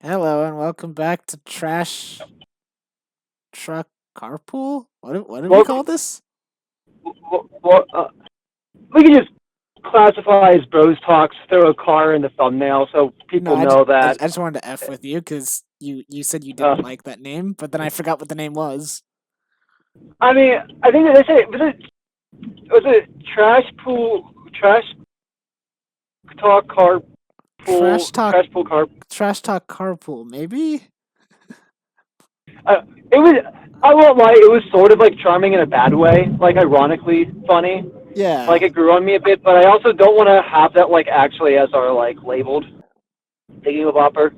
Hello and welcome back to Trash Truck Carpool. What do we Well, call this? well, we can just classify as bros talks. Throw a car in the thumbnail so No, people know that. I just wanted to f with you because you said you Uh, didn't like that name, but then I forgot what the name was. I mean, I think that they say was it trash pool, trash talk car Trash pool, talk, trash pool car. trash talk carpool. Maybe. It was. I won't lie. It was sort of like charming in a bad way, like ironically funny. Like Yeah. it grew on me a bit, but I also don't want to have that like actually as our like labeled thingy bopper.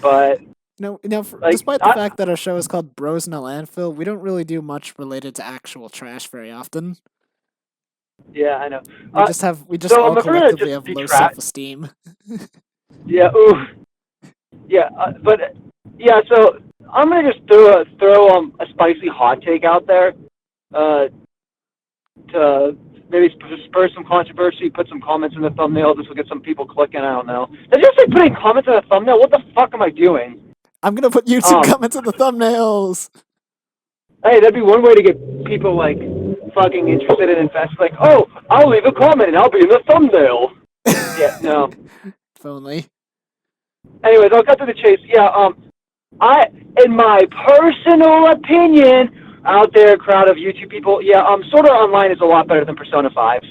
But like Despite the fact that our show is called Bros in a Landfill, we don't really do much related to actual trash very often. yeah, I know. We just So all I'm afraid to collectively just have be low trash. self-esteem. Yeah, ooh, yeah, but yeah. So I'm gonna just throw a spicy hot take out there, uh, to maybe spur some controversy. Put some comments in the thumbnail. This will get some people clicking. I don't know. Did you say putting comments in the thumbnail? What the fuck am I doing? I'm gonna put YouTube Um, comments in the thumbnails. hey, that'd be one way to get people like fucking interested and invested. Like, oh, I'll leave a comment and I'll be in the thumbnail. Yeah, no. If only. Anyways, I'll cut to the chase. Yeah, I, in my personal opinion, out there, crowd of YouTube people, yeah, Sword Art Online is a lot better than Persona 5.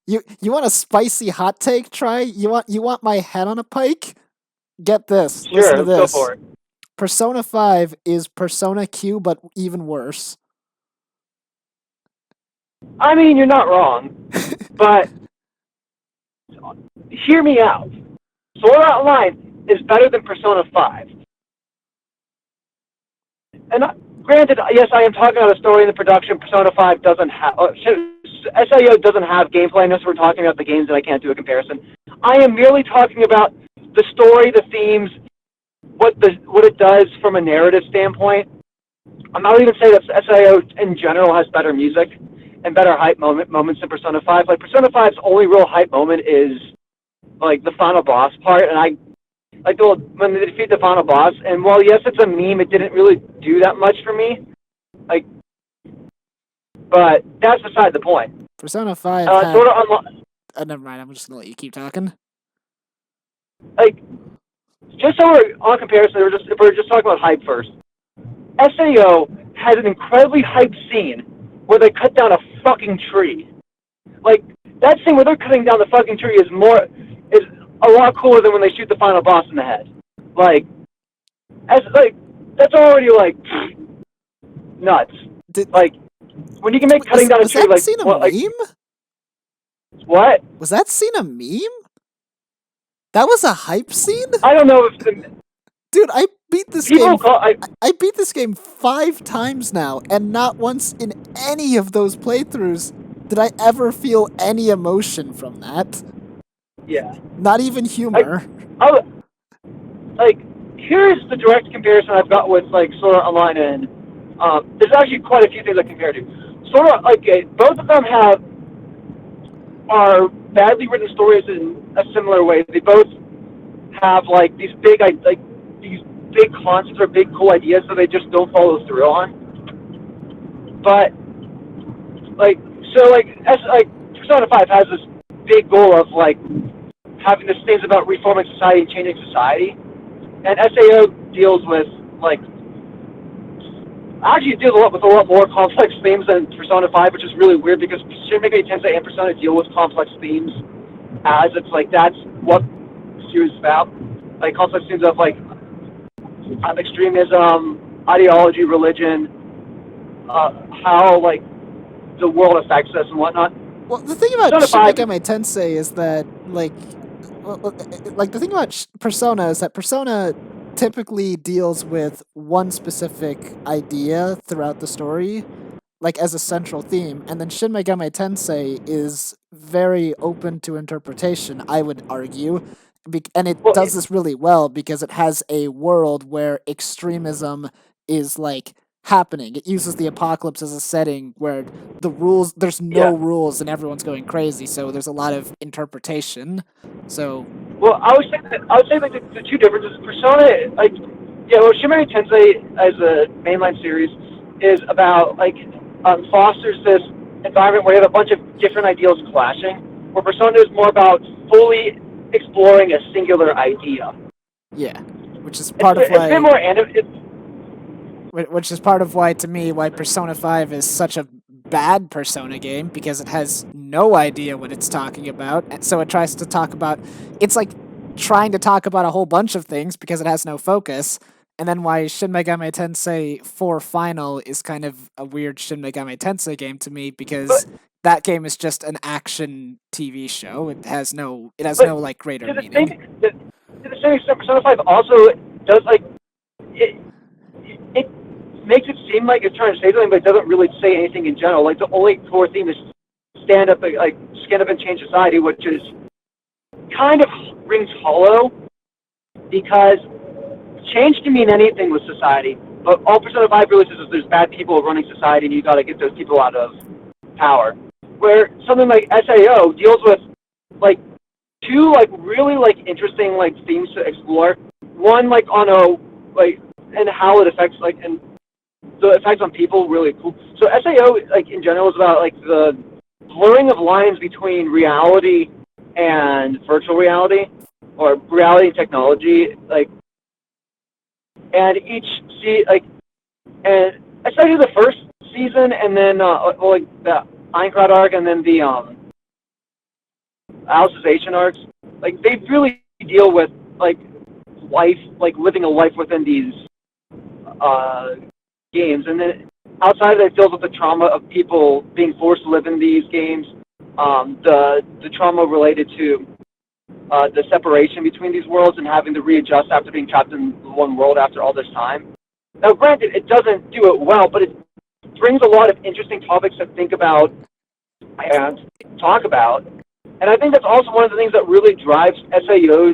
You want a spicy hot take? Try you want my head on a pike? Get this. Listen to Sure, go this. for it. Persona 5 is Persona Q but even worse. I mean, you're not wrong, but hear me out. Sword Art Online is better than Persona 5. And granted, yes, I am talking about a story in the production. Persona 5 doesn't have. SIO doesn't have gameplay, unless we're talking about the games that I can't do a comparison. I am merely talking about the story, the themes, what it does from a narrative standpoint. I'm not even saying that SIO in general has better music and better hype moments than Persona 5. Like Persona 5's only real hype moment is like the final boss part, and I like when they defeat the final boss. And while yes, it's a meme, it didn't really do that much for me. Like, but that's beside the point. Persona 5 had Sort of never mind, I'm just gonna let you keep talking. like just so we're on comparison, if we're just talking about hype first. SAO has an incredibly hyped scene where they cut down a fucking tree. Like that scene where they're cutting down the fucking tree is a lot cooler than when they shoot the final boss in the head. Like that's already like nuts. Did Like when you can make cutting down a was tree that like scene a what meme? what? Was that scene a meme? That was a hype scene? I don't know if the Dude, I beat this game people call I beat this game 5 times now, and not once in any of those playthroughs did I ever feel any emotion from that. yeah. Not even I, humor. I like here's the direct comparison I've got with like Sword Art Online and there's actually quite a few things I compare to. Sword Art like both of them are badly written stories in a similar way. They both have like these big concepts or big cool ideas that they just don't follow through on. But like like Persona 5 has this big goal of like having this things about reforming society and changing society. And SAO deals with like actually deals with a lot more complex themes than Persona 5, which is really weird because Shin Megami Tensei and Persona deal with complex themes as it's like that's what the series is about. Like complex themes of like extremism, ideology, religion, how like the world affects us and whatnot. Well, the thing about Persona Shin 5, Megami Tensei is that, like the thing about Persona is that Persona typically deals with one specific idea throughout the story, like as a central theme, and then Shin Megami Tensei is very open to interpretation, I would argue, and it well, does this really well because it has a world where extremism is like happening. It uses the apocalypse as a setting where there's Yeah. no rules and everyone's going crazy, so there's a lot of interpretation. So Well, I would say like the two differences. Persona, like, yeah, well, Shin Megami Tensei as a mainline series is about like fosters this environment where you have a bunch of different ideals clashing. Where Persona is more about fully exploring a singular idea. yeah, which is part of It's a bit why more animated. which is part of why to me why Persona 5 is such a bad Persona game, because it has no idea what it's talking about. And so it tries to talk about, it's like trying to talk about a whole bunch of things because it has no focus. And then why Shin Megami Tensei 4 Final is kind of a weird Shin Megami Tensei game to me, But because that game is just an action TV show. It has but no like greater to the meaning. same to the same extent, Persona 5 also does like it. It makes it seem like it's trying to say something, but it doesn't really say anything in general. Like the only core theme is stand up and change society, which is kind of rings hollow because change can mean anything with society. But all Persona 5 really says is there's bad people running society, and you got to get those people out of power. Where something like SAO deals with like two like really like interesting like themes to explore. One like on a like and how it affects like and the effects on people really cool. So SAO like in general is about like the blurring of lines between reality and virtual reality or reality and technology like and each and especially the first season and then like the Einkrad arc and then the Alicization arcs like they really deal with like life like living a life within these games, and then outside of that, it deals with the trauma of people being forced to live in these games, the trauma related to the separation between these worlds and having to readjust after being trapped in one world after all this time. Now, granted, it doesn't do it well, but it brings a lot of interesting topics to think about and talk about. And I think that's also one of the things that really drives SAO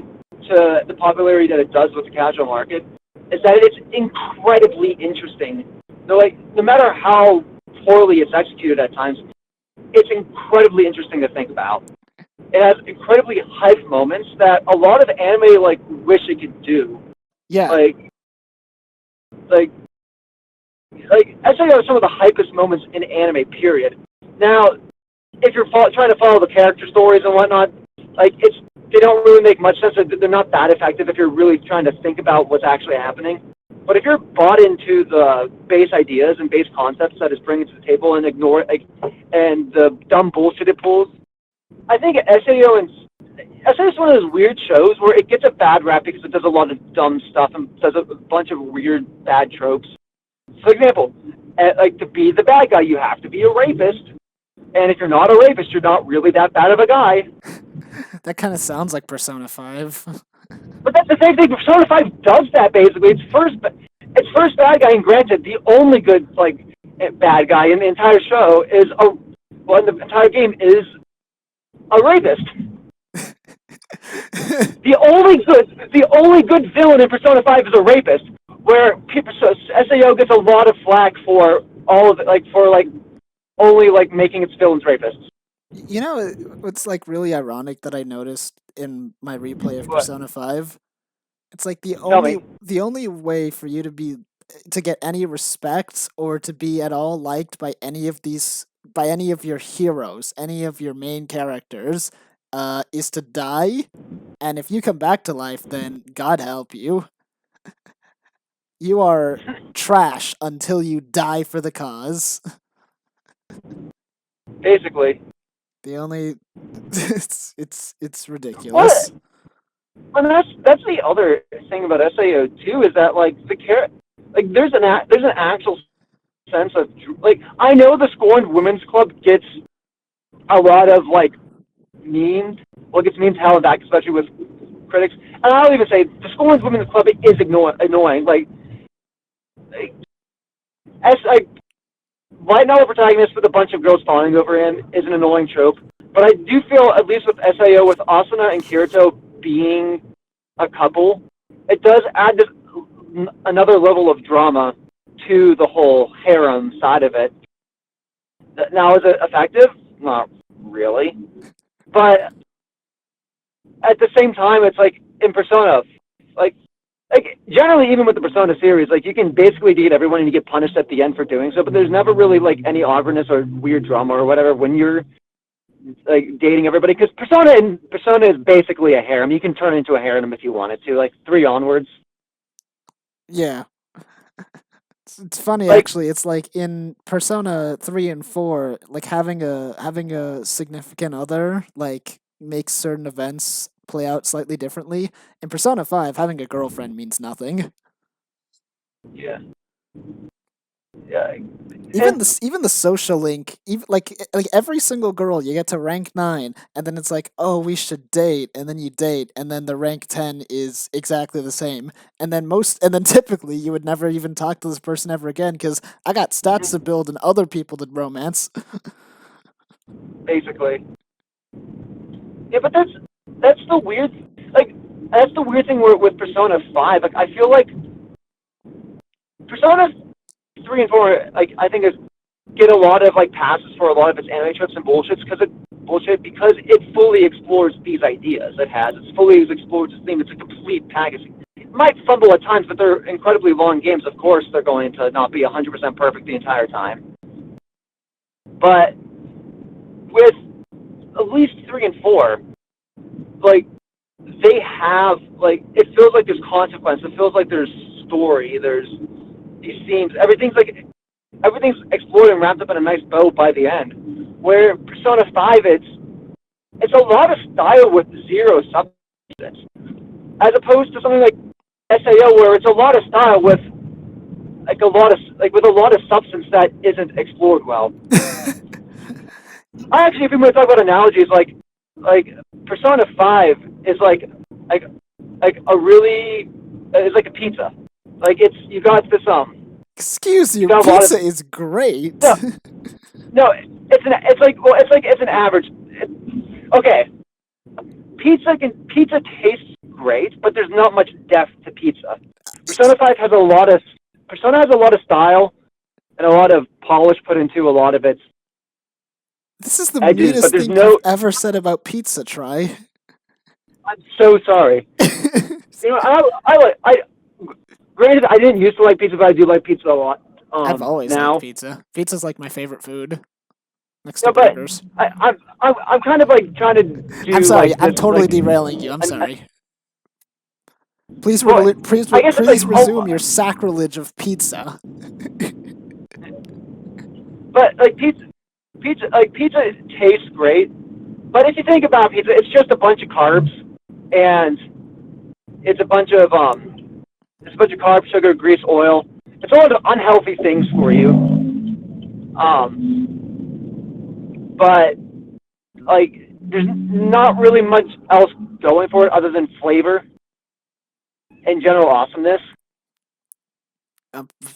to the popularity that it does with the casual market, is that it's incredibly interesting. So, like, no matter how poorly it's executed at times, it's incredibly interesting to think about. It has incredibly hype moments that a lot of anime like wish it could do. Yeah. Like SAO are some of the hypest moments in anime. Period. Now, if you're trying to follow the character stories and whatnot, like they don't really make much sense. They're not that effective if you're really trying to think about what's actually happening. But if you're bought into the base ideas and base concepts that it's bringing to the table and ignore and the dumb bullshit it pulls, I think SAO is one of those weird shows where it gets a bad rap because it does a lot of dumb stuff and does a bunch of weird bad tropes. For example, like to be the bad guy, you have to be a rapist. And if you're not a rapist, you're not really that bad of a guy. That kind of sounds like Persona 5. But that's the same thing. Persona 5 does that basically. Its first bad guy, and granted, the only good like bad guy in the entire show is in the entire game is a rapist. The only good villain in Persona 5 is a rapist. Where SAO gets a lot of flack for all of it, like for like only like making its villains rapists. You know, it's like really ironic that I noticed in my replay of What? Persona 5. It's like Tell me. the only way for you to get any respect or to be at all liked by any of your heroes, any of your main characters, is to die. And if you come back to life, then God help you. You are trash until you die for the cause. Basically. The only it's ridiculous. What? And that's the other thing about SAO too is that like there's an actual sense of like I know the Scorned Women's Club gets a lot of like memes. Well, it gets memes hell back, especially with critics. And I'll even say the Scorned Women's Club is annoying. Like light novel protagonist with a bunch of girls falling over him is an annoying trope. But I do feel, at least with SAO, with Asuna and Kirito being a couple, it does add another level of drama to the whole harem side of it. Now, is it effective? Not really. But at the same time, it's like in Persona, like generally even with the Persona series, like you can basically date everyone and you get punished at the end for doing so. But there's never really like any awkwardness or weird drama or whatever when you're like dating everybody. Because Persona is basically a harem. You can turn it into a harem if you wanted to, like 3 onwards. Yeah. It's funny Like actually. It's like in Persona 3 and 4, like having a significant other like makes certain events play out slightly differently. In Persona 5, having a girlfriend means nothing. yeah, yeah, Even the social link, even like every single girl you get to rank 9 and then it's like, "Oh, we should date." And then you date and then the rank 10 is exactly the same. And then typically you would never even talk to this person ever again cuz I got stats to build and other people did romance. basically. Yeah, but that's the weird like that's the weird thing with Persona 5. Like I feel like Persona 3 and 4, like I think is get a lot of like passes for a lot of its anime trips and bullshit because it fully explores these ideas. It's fully explored this theme. It's a complete package. It might fumble at times, but they're incredibly long games. Of course, they're going to not be 100% perfect the entire time. But with at least 3 and 4, like they have like it feels like there's consequence. It feels like there's story. There's these themes. Everything's explored and wrapped up in a nice bow by the end. Where Persona 5, it's a lot of style with zero substance, as opposed to something like SAO, where it's a lot of style with with a lot of substance that isn't explored well. Actually, if you want to talk about analogies, like Persona 5 is like like a really it's like a pizza. Like it's you got this Excuse you you, got a lot of pizza is great. no no it's an average. Okay, pizza tastes great, but there's not much depth to pizza. Persona 5 has a lot of Persona has a lot of style and a lot of polish put into a lot of its This is the edges, but meanest there's thing you've no. ever said about pizza, Try. I'm so sorry. You know, granted, I didn't used to like pizza, but I do like pizza a lot. I've always liked Now, pizza. Pizza's like my favorite food, next to no, but burgers. I'm kind of like trying to I'm do sorry, like I'm this totally like. derailing you. I'm sorry. Please, Well, I guess it's like please resume your sacrilege of pizza. but like pizza tastes great, but if you think about pizza, it's just a bunch of carbs, and it's a bunch of carbs, sugar, grease, oil. It's a lot of unhealthy things for you. But like, there's not really much else going for it other than flavor and general awesomeness.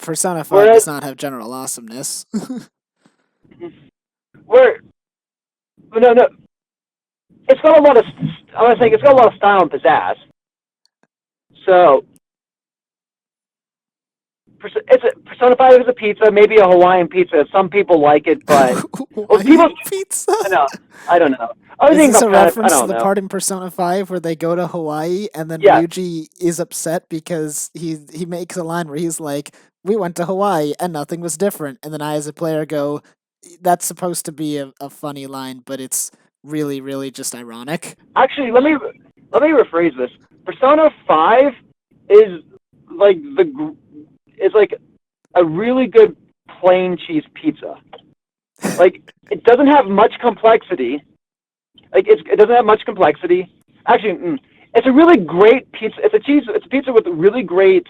Persona 5 Whereas, does not have general awesomeness. where no, it's got a lot of. I was saying it's got a lot of style and pizzazz. So Persona 5 is a pizza, maybe a Hawaiian pizza. Some people like it, but well, people. Hawaiian pizza? I don't know. I was Is thinking this a about I reference to don't the know. part in Persona 5 where they go to Hawaii and then Yeah, Ryuji is upset because he makes a line where he's like, "We went to Hawaii and nothing was different." And then I, as a player, go, "That's supposed to be a funny line, but it's really, really just ironic." actually, let me rephrase this. Persona 5 is like is like a really good plain cheese pizza. Like it doesn't have much complexity. It doesn't have much complexity. Actually, it's a really great pizza. It's a pizza with really great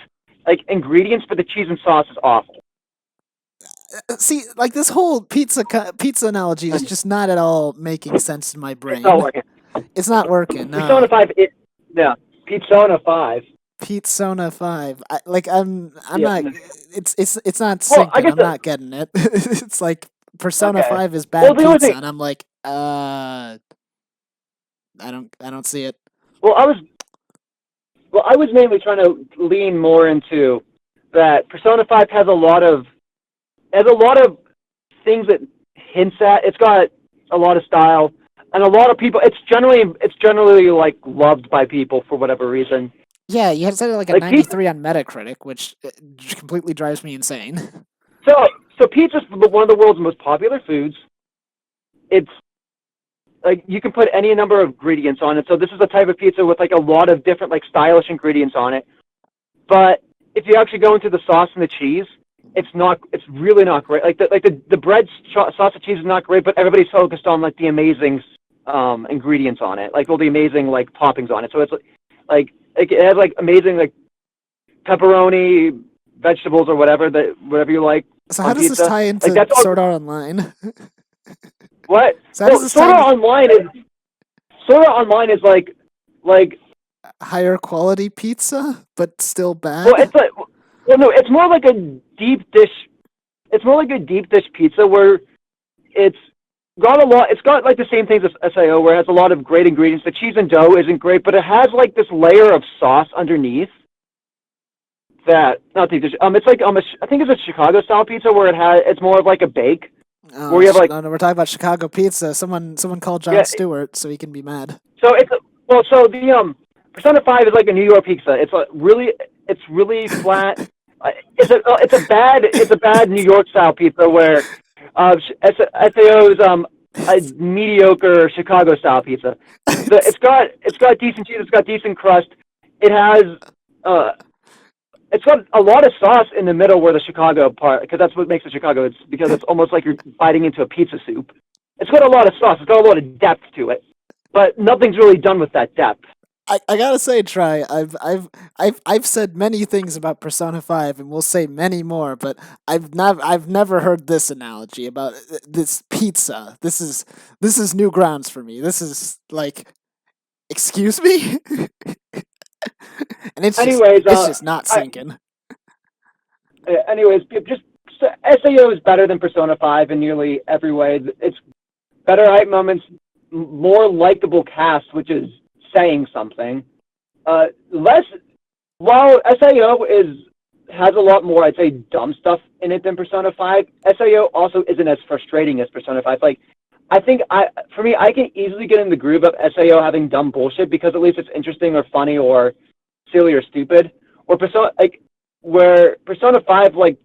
like ingredients, but the cheese and sauce is awful. See, like this whole pizza analogy is just not at all making sense in my It's not brain. working. It's not working. Persona No. 5, yeah, Persona 5. Pizona 5. I'm Yeah. not it's not Well, I sinking. guess I'm not getting it. It's like Persona okay. 5 is Well, bad the only pizza thing. and I'm like, I don't see it. Well, I was mainly trying to lean more into that Persona 5 has a lot of things that hints at. It's got a lot of style, and a lot of people. It's generally like loved by people for whatever reason. Yeah, you had said it like a Like pizza. 93 on Metacritic, which completely drives me insane. So pizza's one of the world's most popular foods. It's like you can put any number of ingredients on it. So this is a type of pizza with like a lot of different like stylish ingredients on it. But if you actually go into the sauce and the cheese, it's really not great. The bread sauce and cheese is not great, but everybody's focused on like the amazing ingredients on it, like all the amazing like toppings on it. So it's like it has like amazing like pepperoni, vegetables or whatever you like So how on does this pizza. tie Like into that's all. Sword Art Online? What? So how does this tie Sort of into online is like higher quality pizza, but still well, bad? it's like well, no, it's more like a deep dish. It's more like a deep dish pizza where it's got a lot. It's got like the same things as SIO, where it has a lot of great ingredients. The cheese and dough isn't great, but it has like this layer of sauce underneath. That not deep dish. It's like I think it's a Chicago style pizza where it's more of like a bake Oh, where you have like no, no, we're talking about Chicago pizza. Someone called John yeah. Stewart so he can be mad. So the Persona 5 is like a New York pizza. It's really flat. It's a bad New York style pizza where SAO is a mediocre Chicago style pizza. It's got decent cheese. It's got decent crust. It has uh it's got a lot of sauce in the middle where the Chicago part, because that's what makes it Chicago. It's because it's almost like you're biting into a pizza soup. It's got a lot of sauce. It's got a lot of depth to it, but nothing's really done with that depth. I gotta say, Try, I've said many things about Persona 5, and we'll say many more, but I've never heard this analogy about this pizza. This is new grounds for me. This is like, excuse me, and Anyways, it's just not I, sinking. anyways, just SAO is better than Persona 5 in nearly every way. It's better hype moments, more likable cast, which is saying something. Less while SAO has a lot more, I'd say, dumb stuff in it than Persona 5. SAO also isn't as frustrating as Persona 5. Like, for me, I can easily get in the groove of SAO having dumb bullshit because at least it's interesting or funny or silly or stupid. Where Persona 5 like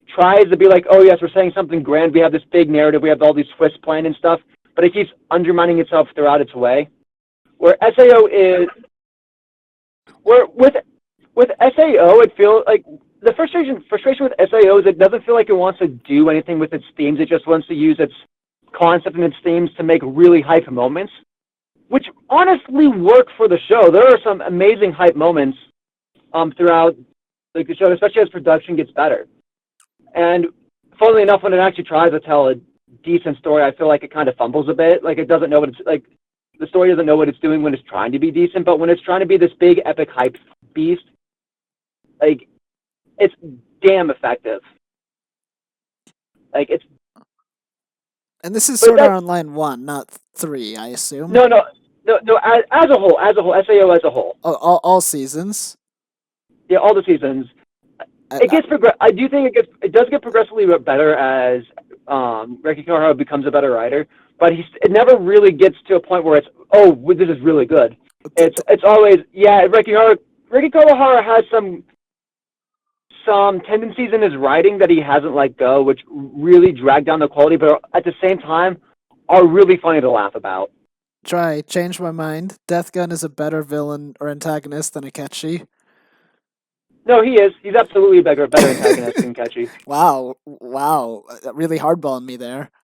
tries to be like, oh yes, we're saying something grand. We have this big narrative. We have all these twists planned and stuff, but it keeps undermining itself throughout its way. Where SAO is, where with SAO, it feels like the frustration with SAO is it doesn't feel like it wants to do anything with its themes. It just wants to use its concept and its themes to make really hype moments, which honestly work for the show. There are some amazing hype moments throughout like the show, especially as production gets better. And funnily enough, when it actually tries to tell a decent story, I feel like it kind of fumbles a bit. Like it doesn't know what it's like. The story doesn't know what it's doing when it's trying to be decent, but when it's trying to be this big epic hype beast, like it's damn effective. Like it's And this is but Sword Art that Online 1, not 3, I assume. no. As a whole, SAO as a whole, Oh, all seasons. yeah, all the seasons. I, It gets I do think it does get progressively better as Rekikaro becomes a better writer, but it never really gets to a point where it's this is really good. It's always Ricky Kawahara has some tendencies in his writing that he hasn't let go, which really drag down the quality, but at the same time are really funny to laugh about. Try, change my mind. Death Gun is a better villain or antagonist than Akechi. No, he is. He's absolutely a better antagonist than Catchy. Wow, that really hardballing me there.